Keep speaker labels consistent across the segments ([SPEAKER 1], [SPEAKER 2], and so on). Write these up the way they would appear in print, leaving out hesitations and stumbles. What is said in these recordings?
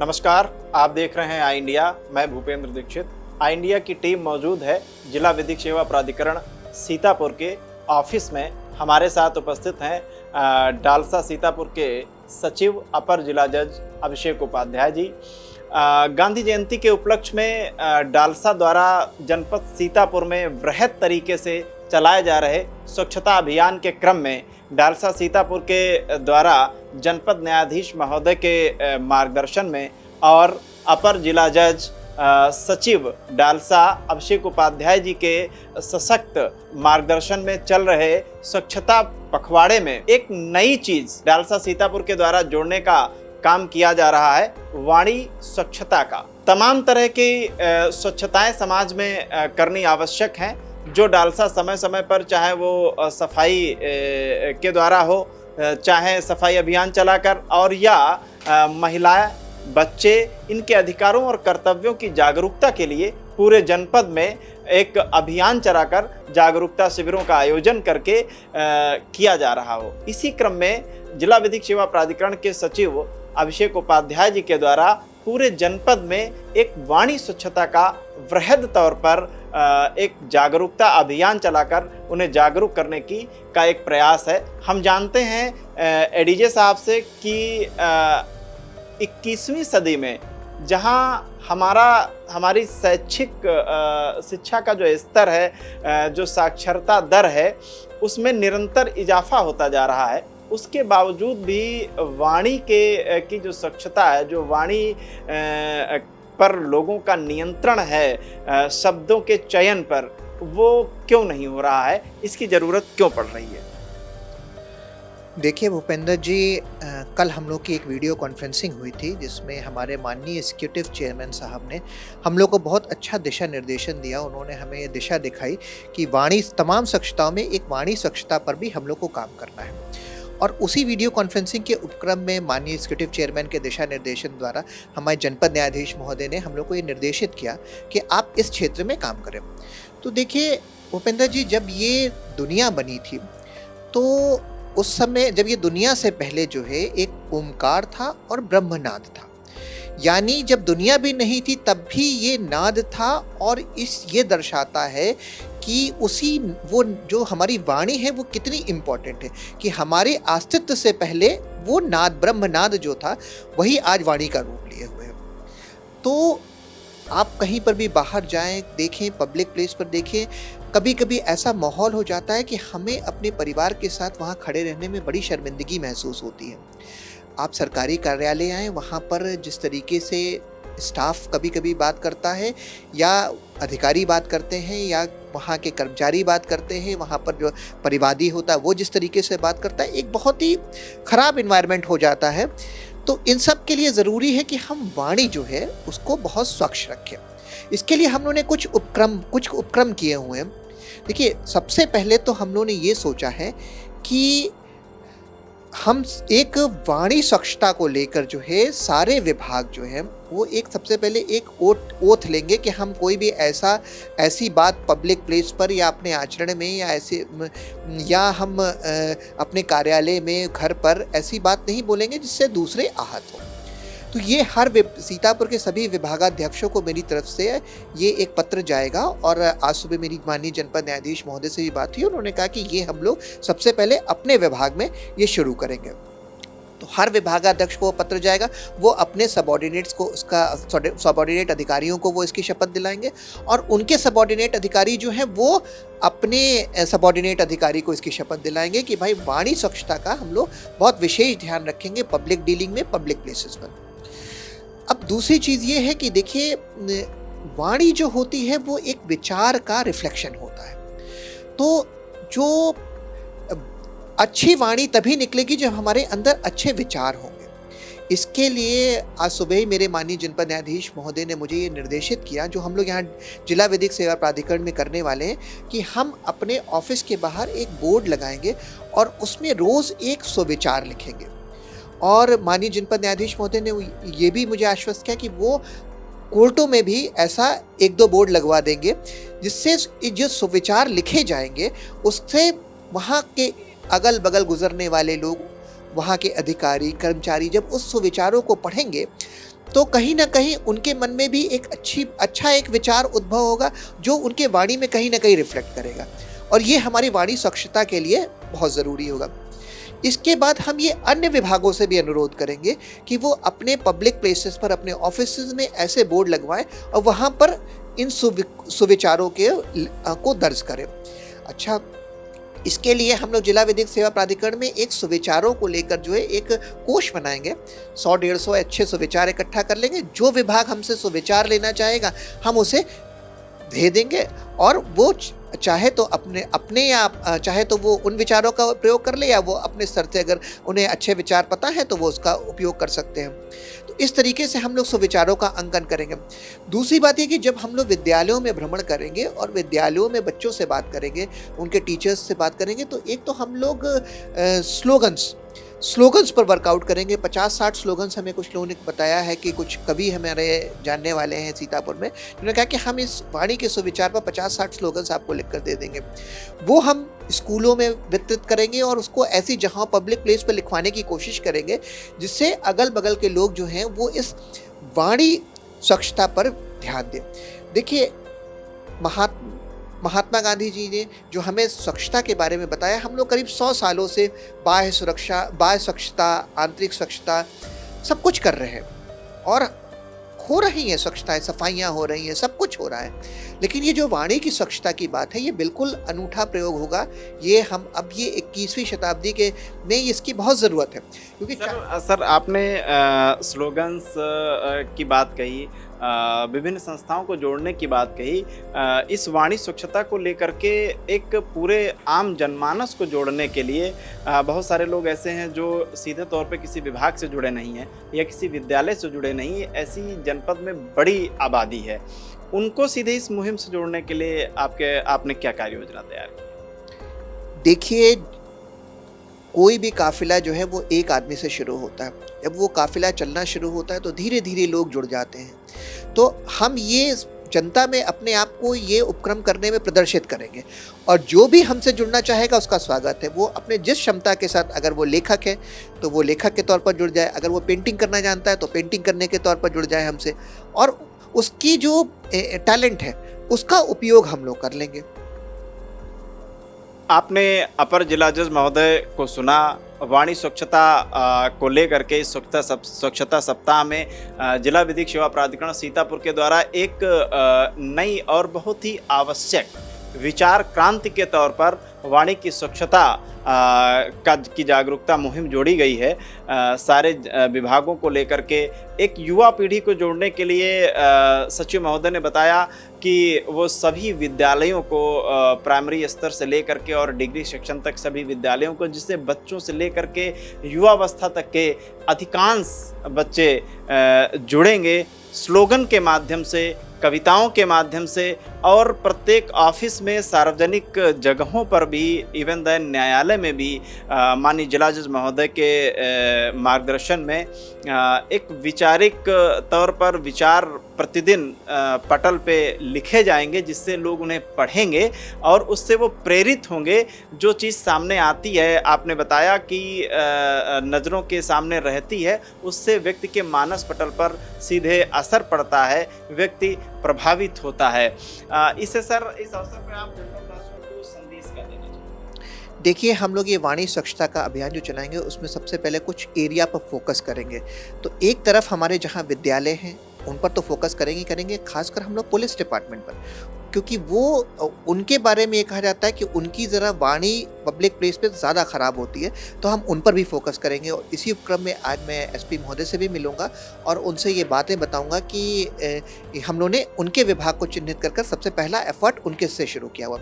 [SPEAKER 1] नमस्कार, आप देख रहे हैं आई इंडिया। मैं भूपेंद्र दीक्षित। आई इंडिया की टीम मौजूद है जिला विधिक सेवा प्राधिकरण सीतापुर के ऑफिस में। हमारे साथ उपस्थित हैं डालसा सीतापुर के सचिव अपर जिला जज अभिषेक उपाध्याय जी। गांधी जयंती के उपलक्ष्य में डालसा द्वारा जनपद सीतापुर में वृहद तरीके से चलाए जा रहे स्वच्छता अभियान के क्रम में डालसा सीतापुर के द्वारा जनपद न्यायाधीश महोदय के मार्गदर्शन में और अपर जिला जज सचिव डालसा अभिषेक उपाध्याय जी के सशक्त मार्गदर्शन में चल रहे स्वच्छता पखवाड़े में एक नई चीज डालसा सीतापुर के द्वारा जोड़ने का काम किया जा रहा है, वाणी स्वच्छता का। तमाम तरह की स्वच्छताएं समाज में करनी आवश्यक हैं, जो डालसा समय समय पर चाहे वो सफाई के द्वारा हो, चाहे सफाई अभियान चलाकर और या महिलाएं, बच्चे, इनके अधिकारों और कर्तव्यों की जागरूकता के लिए पूरे जनपद में एक अभियान चलाकर जागरूकता शिविरों का आयोजन करके किया जा रहा हो। इसी क्रम में जिला विधिक सेवा प्राधिकरण के सचिव अभिषेक उपाध्याय जी के द्वारा पूरे जनपद में एक वाणी स्वच्छता का वृहद तौर पर एक जागरूकता अभियान चलाकर उन्हें जागरूक करने का एक प्रयास है। हम जानते हैं एडीजे साहब से कि 21वीं सदी में जहां हमारी शैक्षिक शिक्षा का जो स्तर है, जो साक्षरता दर है, उसमें निरंतर इजाफा होता जा रहा है, उसके बावजूद भी वाणी की जो स्वच्छता है, जो वाणी पर लोगों का नियंत्रण है शब्दों के चयन पर, वो क्यों नहीं हो रहा है? इसकी ज़रूरत क्यों पड़ रही है?
[SPEAKER 2] देखिए भूपेंद्र जी, कल हम लोग की एक वीडियो कॉन्फ्रेंसिंग हुई थी जिसमें हमारे माननीय एग्जीक्यूटिव चेयरमैन साहब ने हम लोग को बहुत अच्छा दिशा निर्देशन दिया। उन्होंने हमें ये दिशा दिखाई कि वाणी तमाम स्वच्छताओं में एक वाणी स्वच्छता पर भी हम लोग को काम करना है। और उसी वीडियो कॉन्फ्रेंसिंग के उपक्रम में माननीय एग्जीक्यूटिव चेयरमैन के दिशा निर्देशन द्वारा हमारे जनपद न्यायाधीश महोदय ने हम लोग को ये निर्देशित किया कि आप इस क्षेत्र में काम करें। तो देखिए भूपेंद्र जी, जब ये दुनिया बनी थी तो उस समय, जब ये दुनिया से पहले जो है एक ओमकार था और ब्रह्मनाद था, यानी जब दुनिया भी नहीं थी तब भी ये नाद था। और ये दर्शाता है कि वो जो हमारी वाणी है वो कितनी इम्पोर्टेंट है, कि हमारे अस्तित्व से पहले वो नाद, ब्रह्मनाद जो था, वही आज वाणी का रूप लिए हुए है। तो आप कहीं पर भी बाहर जाएं, देखें, पब्लिक प्लेस पर देखें, कभी कभी ऐसा माहौल हो जाता है कि हमें अपने परिवार के साथ वहाँ खड़े रहने में बड़ी शर्मिंदगी महसूस होती है। आप सरकारी कार्यालय आएँ, वहाँ पर जिस तरीके से स्टाफ कभी कभी बात करता है या अधिकारी बात करते हैं या वहाँ के कर्मचारी बात करते हैं, वहाँ पर जो परिवादी होता है वो जिस तरीके से बात करता है, एक बहुत ही ख़राब इन्वायरमेंट हो जाता है। तो इन सब के लिए ज़रूरी है कि हम वाणी जो है उसको बहुत स्वच्छ रखें। इसके लिए हम लोगों ने कुछ उपक्रम किए हुए हैं। देखिए, सबसे पहले तो हम लोगों ने ये सोचा है कि हम एक वाणी स्वच्छता को लेकर जो है सारे विभाग जो है वो एक सबसे पहले एक ओथ लेंगे कि हम कोई भी ऐसी बात पब्लिक प्लेस पर या अपने आचरण में या हम अपने कार्यालय में, घर पर ऐसी बात नहीं बोलेंगे जिससे दूसरे आहत हो। तो ये सीतापुर के सभी विभागाध्यक्षों को मेरी तरफ से ये एक पत्र जाएगा। और आज सुबह मेरी माननीय जनपद न्यायाधीश महोदय से भी बात हुई, उन्होंने कहा कि ये हम लोग सबसे पहले अपने विभाग में ये शुरू करेंगे। तो हर विभागाध्यक्ष को पत्र जाएगा, वो अपने सबऑर्डिनेट्स को, सबऑर्डिनेट अधिकारियों को वो इसकी शपथ दिलाएंगे और उनके सबऑर्डिनेट अधिकारी जो हैं वो अपने सबऑर्डिनेट अधिकारी को इसकी शपथ दिलाएंगे कि भाई वाणी स्वच्छता का हम लोग बहुत विशेष ध्यान रखेंगे पब्लिक डीलिंग में, पब्लिक प्लेसेस पर। अब दूसरी चीज़ ये है कि देखिए, वाणी जो होती है वो एक विचार का रिफ्लेक्शन होता है। तो जो अच्छी वाणी तभी निकलेगी जब हमारे अंदर अच्छे विचार होंगे। इसके लिए आज सुबह ही मेरे माननीय जनपद न्यायाधीश महोदय ने मुझे ये निर्देशित किया, जो हम लोग यहाँ जिला विधिक सेवा प्राधिकरण में करने वाले हैं, कि हम अपने ऑफिस के बाहर एक बोर्ड लगाएंगे और उसमें रोज़ एक सुविचार लिखेंगे। और माननीय जनपद न्यायाधीश महोदय ने ये भी मुझे आश्वस्त किया कि वो कोर्टों में भी ऐसा 1-2 बोर्ड लगवा देंगे, जिससे जो सुविचार लिखे जाएंगे उससे वहाँ के अगल बगल गुजरने वाले लोग, वहाँ के अधिकारी, कर्मचारी जब उस सुविचारों को पढ़ेंगे तो कहीं ना कहीं उनके मन में भी एक अच्छा एक विचार उद्भव होगा जो उनके वाणी में कहीं ना कहीं रिफ्लेक्ट करेगा, और ये हमारी वाणी स्वच्छता के लिए बहुत ज़रूरी होगा। इसके बाद हम ये अन्य विभागों से भी अनुरोध करेंगे कि वो अपने पब्लिक प्लेसेस पर, अपने ऑफिसेज में ऐसे बोर्ड लगवाएं और वहाँ पर इन सुविचारों को दर्ज करें। अच्छा, इसके लिए हम लोग जिला विधिक सेवा प्राधिकरण में एक सुविचारों को लेकर जो है एक कोष बनाएंगे। 100-150 अच्छे सुविचार इकट्ठा कर लेंगे। जो विभाग हमसे सुविचार लेना चाहेगा हम उसे दे देंगे, और वो चाहे तो अपने या चाहे तो वो उन विचारों का प्रयोग कर ले, या वो अपने स्तर से अगर उन्हें अच्छे विचार पता है तो वो उसका उपयोग कर सकते हैं। तो इस तरीके से हम लोग सुविचारों का अंकन करेंगे। दूसरी बात ये कि जब हम लोग विद्यालयों में भ्रमण करेंगे और विद्यालयों में बच्चों से बात करेंगे, उनके टीचर्स से बात करेंगे, तो एक तो हम लोग स्लोगन्स पर वर्कआउट करेंगे। 50-60 स्लोगन्स हमें कुछ लोगों ने बताया है कि कुछ कवि हमारे जानने वाले हैं सीतापुर में, उन्होंने कहा कि हम इस वाणी के सुविचार पर 50-60 स्लोगन्स आपको लिख कर दे देंगे। वो हम स्कूलों में वितरित करेंगे और उसको ऐसी जगह पब्लिक प्लेस पर लिखवाने की कोशिश करेंगे जिससे अगल बगल के लोग जो हैं वो इस वाणी स्वच्छता पर ध्यान दें। देखिए, महात्मा गांधी जी ने जो हमें स्वच्छता के बारे में बताया, हम लोग करीब 100 सालों से बाह्य स्वच्छता, आंतरिक स्वच्छता सब कुछ कर रहे हैं, और हो रही है स्वच्छताएं, सफाइयाँ हो रही हैं, सब कुछ हो रहा है। लेकिन ये जो वाणी की स्वच्छता की बात है, ये बिल्कुल अनूठा प्रयोग होगा। ये हम अब ये 21वीं शताब्दी के में इसकी बहुत ज़रूरत है, क्योंकि
[SPEAKER 1] सर आपने स्लोगन्स की बात कही, विभिन्न संस्थाओं को जोड़ने की बात कही। इस वाणी स्वच्छता को लेकर के एक पूरे आम जनमानस को जोड़ने के लिए बहुत सारे लोग ऐसे हैं जो सीधे तौर पे किसी विभाग से जुड़े नहीं हैं या किसी विद्यालय से जुड़े नहीं हैं। ऐसी जनपद में बड़ी आबादी है, उनको सीधे इस मुहिम से जोड़ने के लिए आपने क्या कार्य योजना तैयार की?
[SPEAKER 2] देखिए, कोई भी काफिला जो है वो एक आदमी से शुरू होता है। जब वो काफिला चलना शुरू होता है तो धीरे धीरे लोग जुड़ जाते हैं। तो हम ये जनता में अपने आप को ये उपक्रम करने में प्रदर्शित करेंगे, और जो भी हमसे जुड़ना चाहेगा उसका स्वागत है। वो अपने जिस क्षमता के साथ, अगर वो लेखक है तो वो लेखक के तौर पर जुड़ जाए, अगर वो पेंटिंग करना जानता है तो पेंटिंग करने के तौर पर जुड़ जाए हमसे, और उसकी जो टैलेंट है उसका उपयोग हम लोग कर लेंगे।
[SPEAKER 1] आपने अपर जिला जज महोदय को सुना। वाणी स्वच्छता को लेकर के इस स्वच्छता सप्ताह में जिला विधिक सेवा प्राधिकरण सीतापुर के द्वारा एक नई और बहुत ही आवश्यक विचार क्रांति के तौर पर वाणी की स्वच्छता की जागरूकता मुहिम जोड़ी गई है। सारे विभागों को लेकर के एक युवा पीढ़ी को जोड़ने के लिए सचिव महोदय ने बताया कि वो सभी विद्यालयों को प्राइमरी स्तर से लेकर के और डिग्री सेक्शन तक सभी विद्यालयों को, जिससे बच्चों से लेकर के युवावस्था तक के अधिकांश बच्चे जुड़ेंगे स्लोगन के माध्यम से, कविताओं के माध्यम से, और प्रत्येक ऑफिस में, सार्वजनिक जगहों पर भी, इवन द न्यायालय में भी माननीय जिला जज महोदय के मार्गदर्शन में एक वैचारिक तौर पर विचार प्रतिदिन पटल पे लिखे जाएंगे, जिससे लोग उन्हें पढ़ेंगे और उससे वो प्रेरित होंगे। जो चीज़ सामने आती है, आपने बताया कि नज़रों के सामने रहती है, उससे व्यक्ति के मानस पटल पर सीधे असर पड़ता है, व्यक्ति प्रभावित होता है। इसे सर, इस अवसर पर आप जनपदवासियों को संदेश क्या देना चाहिए?
[SPEAKER 2] देखिए, हम लोग ये वाणी स्वच्छता का अभियान जो चलाएंगे उसमें सबसे पहले कुछ एरिया पर फोकस करेंगे। तो एक तरफ हमारे जहाँ विद्यालय हैं उन पर तो फोकस करेंगे, खासकर हम लोग पुलिस डिपार्टमेंट पर, क्योंकि वो उनके बारे में ये कहा जाता है कि उनकी ज़रा वाणी पब्लिक प्लेस पे ज़्यादा ख़राब होती है, तो हम उन पर भी फोकस करेंगे। और इसी उपक्रम में आज मैं एसपी महोदय से भी मिलूंगा और उनसे ये बातें बताऊंगा कि हम लोगों ने उनके विभाग को चिन्हित कर सबसे पहला एफर्ट उनके से शुरू किया हुआ।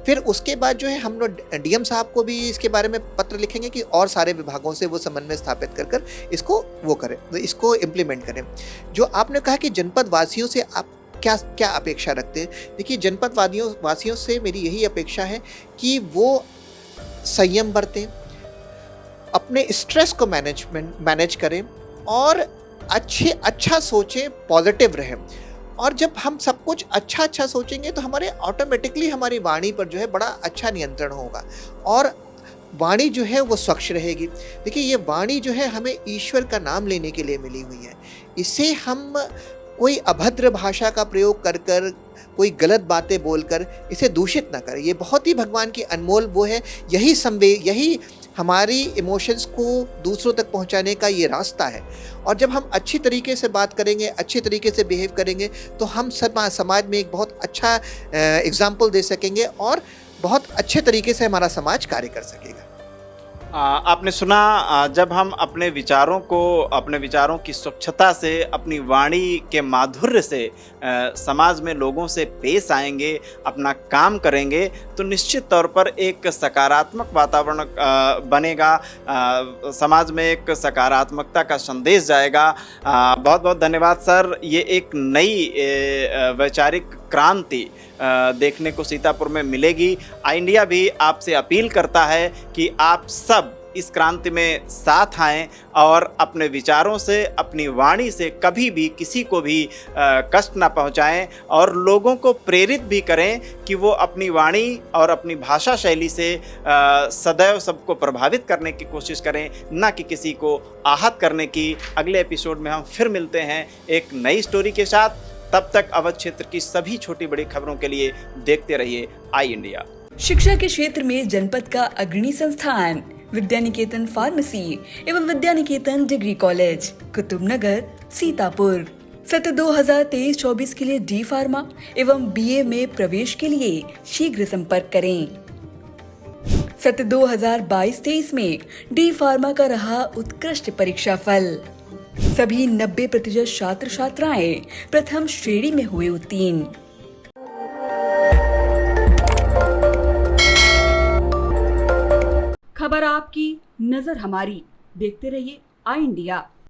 [SPEAKER 2] फिर उसके बाद जो है हम लोग डीएम साहब को भी इसके बारे में पत्र लिखेंगे कि और सारे विभागों से वो समन्वय स्थापित कर इसको वो करें, इसको इम्प्लीमेंट करें। जो आपने कहा कि जनपद वासियों से आप क्या अपेक्षा रखते हैं, देखिए, जनपद वासियों से मेरी यही अपेक्षा है कि वो संयम बरतें, अपने स्ट्रेस को मैनेज करें और अच्छा सोचें, पॉजिटिव रहें। और जब हम सब कुछ अच्छा सोचेंगे तो हमारे ऑटोमेटिकली हमारी वाणी पर जो है बड़ा अच्छा नियंत्रण होगा। और वाणी जो है वो स्वच्छ रहेगी। देखिए ये वाणी जो है हमें ईश्वर का नाम लेने के लिए मिली हुई है। इसे हम कोई अभद्र भाषा का प्रयोग कर कर, कोई गलत बातें बोलकर इसे दूषित ना करें। ये बहुत ही भगवान की अनमोल वो है, यही हमारी इमोशंस को दूसरों तक पहुंचाने का ये रास्ता है। और जब हम अच्छी तरीके से बात करेंगे, अच्छे तरीके से बिहेव करेंगे, तो हम समाज में एक बहुत अच्छा एग्जाम्पल दे सकेंगे और बहुत अच्छे तरीके से हमारा समाज कार्य कर सकेगा।
[SPEAKER 1] आपने सुना, जब हम अपने विचारों की स्वच्छता से, अपनी वाणी के माधुर्य से समाज में लोगों से पेश आएंगे, अपना काम करेंगे, तो निश्चित तौर पर एक सकारात्मक वातावरण बनेगा, समाज में एक सकारात्मकता का संदेश जाएगा। बहुत बहुत धन्यवाद सर। ये एक नई वैचारिक क्रांति देखने को सीतापुर में मिलेगी। आई इंडिया भी आपसे अपील करता है कि आप सब इस क्रांति में साथ आएं और अपने विचारों से, अपनी वाणी से कभी भी किसी को भी कष्ट ना पहुंचाएं, और लोगों को प्रेरित भी करें कि वो अपनी वाणी और अपनी भाषा शैली से सदैव सबको प्रभावित करने की कोशिश करें, ना कि किसी को आहत करने की। अगले एपिसोड में हम फिर मिलते हैं एक नई स्टोरी के साथ। तब तक अवध क्षेत्र की सभी छोटी बड़ी खबरों के लिए देखते रहिए आई इंडिया।
[SPEAKER 3] शिक्षा के क्षेत्र में जनपद का अग्रणी संस्थान विद्यानिकेतन फार्मेसी एवं विद्यानिकेतन डिग्री कॉलेज, कुतुबनगर, सीतापुर। सत्र 2023-24 के लिए डी फार्मा एवं बीए में प्रवेश के लिए शीघ्र संपर्क करें। सत्र 2022-23 में डी फार्मा का रहा उत्कृष्ट परीक्षा फल। सभी 90% छात्र छात्राएं प्रथम श्रेणी में हुए उत्तीर्ण।
[SPEAKER 4] खबर आपकी, नजर हमारी। देखते रहिए आई इंडिया।